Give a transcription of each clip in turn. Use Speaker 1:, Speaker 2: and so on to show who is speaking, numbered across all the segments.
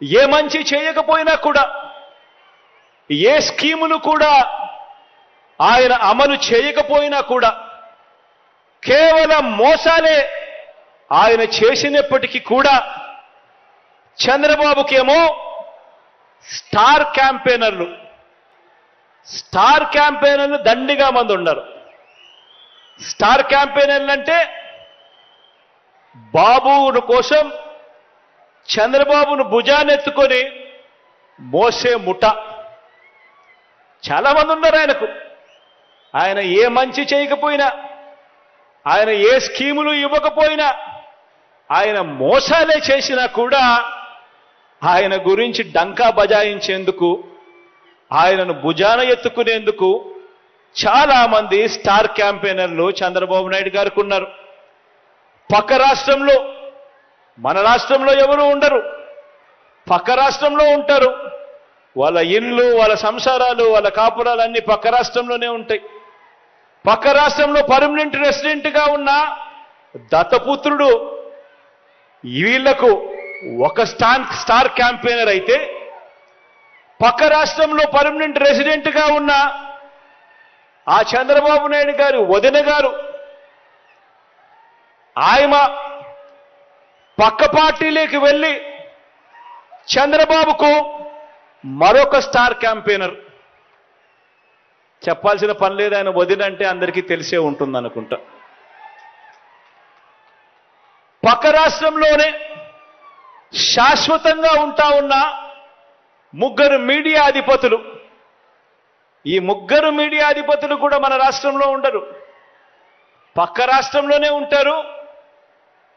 Speaker 1: ఏ మంచి చేయకపోయినా కూడా, ఏ స్కీములు కూడా ఆయన అమలు చేయకపోయినా కూడా కేవలం మోసాలే ఆయన చేసినప్పటికీ కూడా చంద్రబాబుకేమో స్టార్ క్యాంపెయినర్లు దండిగా మంది ఉన్నారు. స్టార్ క్యాంపెయినర్లు అంటే బాబు కోసం చంద్రబాబును భుజానెత్తుకొని మోసే ముఠ చాలా మంది ఉన్నారు ఆయనకు. ఆయన ఏ మంచి చేయకపోయినా, ఆయన ఏ స్కీములు ఇవ్వకపోయినా, ఆయన మోసాలే చేసినా కూడా ఆయన గురించి డంకా బజాయించేందుకు, ఆయనను భుజాన ఎత్తుకునేందుకు చాలా మంది స్టార్ క్యాంపెయినర్లు చంద్రబాబు నాయుడు గారికి ఉన్నారు. పక్క రాష్ట్రంలో, మన రాష్ట్రంలో ఎవరు ఉండరు, పక్క రాష్ట్రంలో ఉంటారు. వాళ్ళ ఇళ్ళు, వాళ్ళ సంసారాలు, వాళ్ళ కాపురాలు అన్ని పక్క రాష్ట్రంలోనే ఉంటాయి. పక్క రాష్ట్రంలో పర్మనెంట్ రెసిడెంట్గా ఉన్న దత్తపుత్రుడు వీళ్లకు ఒక స్టార్ క్యాంపెయినర్ అయితే, పక్క రాష్ట్రంలో పర్మనెంట్ రెసిడెంట్గా ఉన్న ఆ చంద్రబాబు నాయుడు గారు వదిన గారు ఆయన పక్క పార్టీలోకి వెళ్ళి చంద్రబాబుకు మరొక స్టార్ క్యాంపెయినర్. చెప్పాల్సిన పని లేదు, ఆయన వదిన అంటే అందరికీ తెలిసే ఉంటుంది అనుకుంటా. పక్క రాష్ట్రంలోనే శాశ్వతంగా ఉంటా ఉన్న ముగ్గురు మీడియా అధిపతులు, ఈ ముగ్గురు మీడియా అధిపతులు కూడా మన రాష్ట్రంలో ఉండరు, పక్క రాష్ట్రంలోనే ఉంటారు.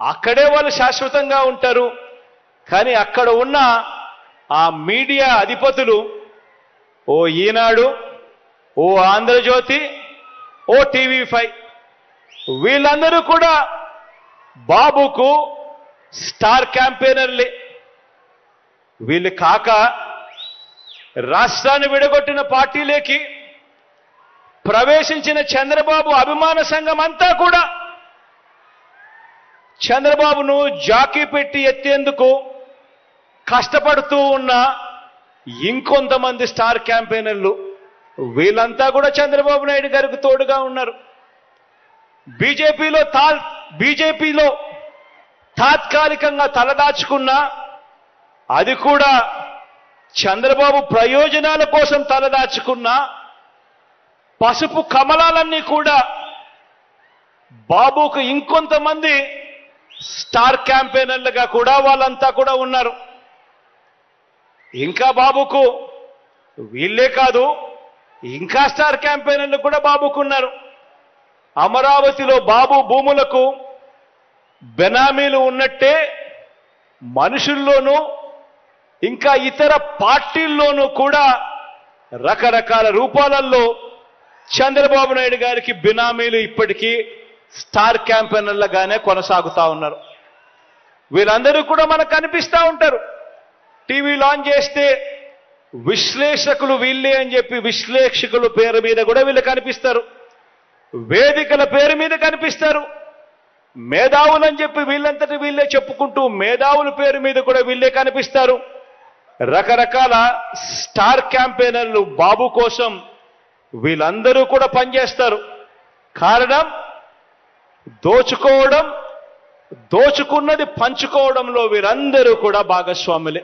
Speaker 1: అక్కడే వాళ్ళు శాశ్వతంగా ఉంటారు. కానీ అక్కడ ఉన్న ఆ మీడియా అధిపతులు, ఓ ఈనాడు, ఓ ఆంధ్రజ్యోతి, ఓ టీవీ5, వీళ్ళందరూ కూడా బాబుకు స్టార్ క్యాంపెయినర్లే. వీళ్ళు కాక రాష్ట్రాన్ని విడగొట్టిన పార్టీలోకి ప్రవేశించిన చంద్రబాబు అభిమాన సంఘం అంతా కూడా చంద్రబాబును జాకీ పెట్టి ఎత్తేందుకు కష్టపడుతూ ఉన్న ఇంకొంతమంది స్టార్ క్యాంపెయినర్లు, వీళ్ళంతా కూడా చంద్రబాబు నాయుడు గారికి తోడుగా ఉన్నారు. బీజేపీలో తాత్కాలికంగా తలదాచుకున్న, అది కూడా చంద్రబాబు ప్రయోజనాల కోసం తలదాచుకున్న పసుపు కమలాలన్నీ కూడా బాబుకు ఇంకొంతమంది స్టార్ క్యాంపెయినర్లుగా కూడా వాళ్ళంతా కూడా ఉన్నారు. ఇంకా బాబుకు వీళ్ళే కాదు, ఇంకా స్టార్ క్యాంపెయినర్లు కూడా బాబుకున్నారు. అమరావతిలో బాబు భూములకు బెనామీలు ఉన్నట్టే మనుషుల్లోనూ ఇంకా ఇతర పార్టీల్లోనూ కూడా రకరకాల రూపాలలో చంద్రబాబు నాయుడు గారికి బినామీలు ఇప్పటికీ స్టార్ క్యాంపెయినర్లుగానే కొనసాగుతా ఉన్నారు. వీళ్ళందరూ కూడా మనకు కనిపిస్తూ ఉంటారు. టీవీ లాంచ్ చేస్తే విశ్లేషకులు వీళ్ళే అని చెప్పి విశ్లేషకుల పేరు మీద కూడా వీళ్ళు కనిపిస్తారు, వేదికల పేరు మీద కనిపిస్తారు. మేధావులు అని చెప్పి వీళ్ళంతటి వీళ్ళే చెప్పుకుంటూ మేధావుల పేరు మీద కూడా వీళ్ళే కనిపిస్తారు. రకరకాల స్టార్ క్యాంపెయినర్లు బాబు కోసం వీళ్ళందరూ కూడా పనిచేస్తారు. కారణం దోచుకోవడం, దోచుకున్నది పంచుకోవడంలో వీరందరూ కూడా భాగస్వాములే.